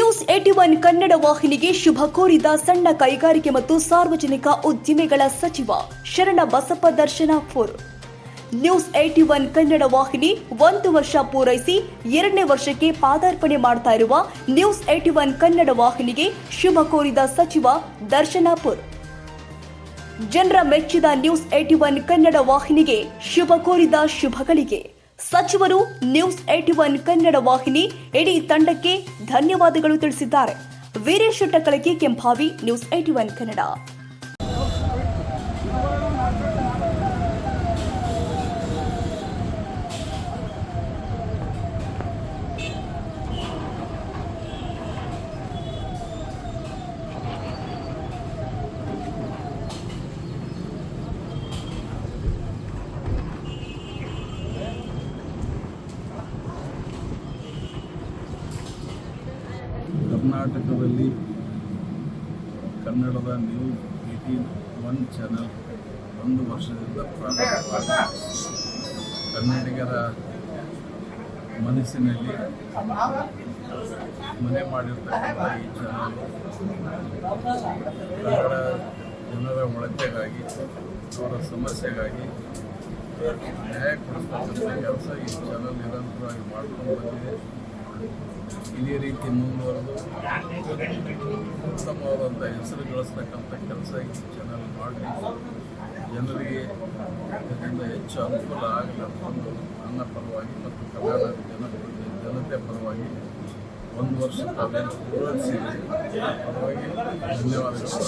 News 81 Kannada ವಾಹಿನಿಗೆ ಶುಭ ಕೋರಿದ ಸಣ್ಣ ಕೈಗಾರಿಕೆ ಮತ್ತು ಸಾರ್ವಜನಿಕ ಉದ್ದಿಮೆಗಳ ಸಚಿವ ಶರಣ ಬಸಪ್ಪ ದರ್ಶನಾಪುರ್. ನ್ಯೂಸ್ 81 ಕನ್ನಡ ವಾಹಿನಿ 1 ವರ್ಷ ಪೂರೈಸಿ 2ನೇ ವರ್ಷಕ್ಕೆ ಪಾದಾರ್ಪಣೆ ಮಾಡ್ತಾ ಇರುವ ನ್ಯೂಸ್ 81 ಕನ್ನಡ ವಾಹಿನಿಗೆ ಶುಭ ಕೋರಿದ ಸಚಿವ ದರ್ಶನಾಪುರ್. ಜನರ ಮೆಚ್ಚಿದ ನ್ಯೂಸ್ 81 ಕನ್ನಡ ವಾಹಿನಿಗೆ ಶುಭ ಕೋರಿದ ಶುಭಗಳಿಗೆ ಸಚಿವರು ನ್ಯೂಸ್ 81 ಕನ್ನಡ ವಾಹಿನಿ ಇಡೀ ತಂಡಕ್ಕೆ ಧನ್ಯವಾದಗಳು ತಿಳಿಸಿದ್ದಾರೆ. ವೀರೇಶ್ ಟಕಳಗಿ, ಕೆಂಪಾವಿ, ನ್ಯೂಸ್ 81 ಕನ್ನಡ. ಕರ್ನಾಟಕದಲ್ಲಿ ಕನ್ನಡದ ನ್ಯೂಸ್ 81 ಚಾನೆಲ್ 1 ವರ್ಷದಿಂದ ಪ್ರಾರಂಭವಾಗಿ ಕನ್ನಡಿಗರ ಮನಸ್ಸಿನಲ್ಲಿ ಮನೆ ಮಾಡಿರ್ತಕ್ಕಂಥ ಈ ಚಾನಲ್ ಕನ್ನಡ ಜನರ ಒಳತೆಗಾಗಿ ಅವರ ಸಮಸ್ಯೆಗಾಗಿ ನ್ಯಾಯ ಕೊಡಿಸ್ತಕ್ಕಂಥ ಕೆಲಸ ಈ ಚಾನಲ್ ನಿರಂತರವಾಗಿ ಮಾಡ್ಕೊಂಡು ಬಂದಿದೆ. ಇದೇ ರೀತಿ ಮುಂದುವರೆದು ಉತ್ತಮವಾದಂಥ ಹೆಸರು ಗಳಿಸ್ತಕ್ಕಂಥ ಕೆಲಸ ಈ ಚಾನಲ್ ಮಾಡಿ ಜನರಿಗೆ ಇದರಿಂದ ಹೆಚ್ಚು ಅನುಕೂಲ ಆಗಲಿ ಅಂತಂದು ನನ್ನ ಪರವಾಗಿ ಮತ್ತು ಕರ್ನಾಟಕದ ಜನತೆ ಪರವಾಗಿ 1 ವರ್ಷ ತಾವೇನು ಪೂರೈಸಿದೆ ಪರವಾಗಿ ಧನ್ಯವಾದಗಳು.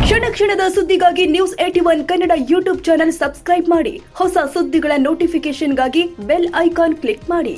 ಕ್ಷಣ ಕ್ಷಣದ ಸುದ್ದಿಗಾಗಿ news 81 Kannada YouTube channel subscribe ಮಾಡಿ. ಹೊಸ ಸುದ್ದಿಗಳ ನೋಟಿಫಿಕೇಶನ್ಗಾಗಿ ಬೆಲ್ ಐಕಾನ್ ಕ್ಲಿಕ್ ಮಾಡಿ.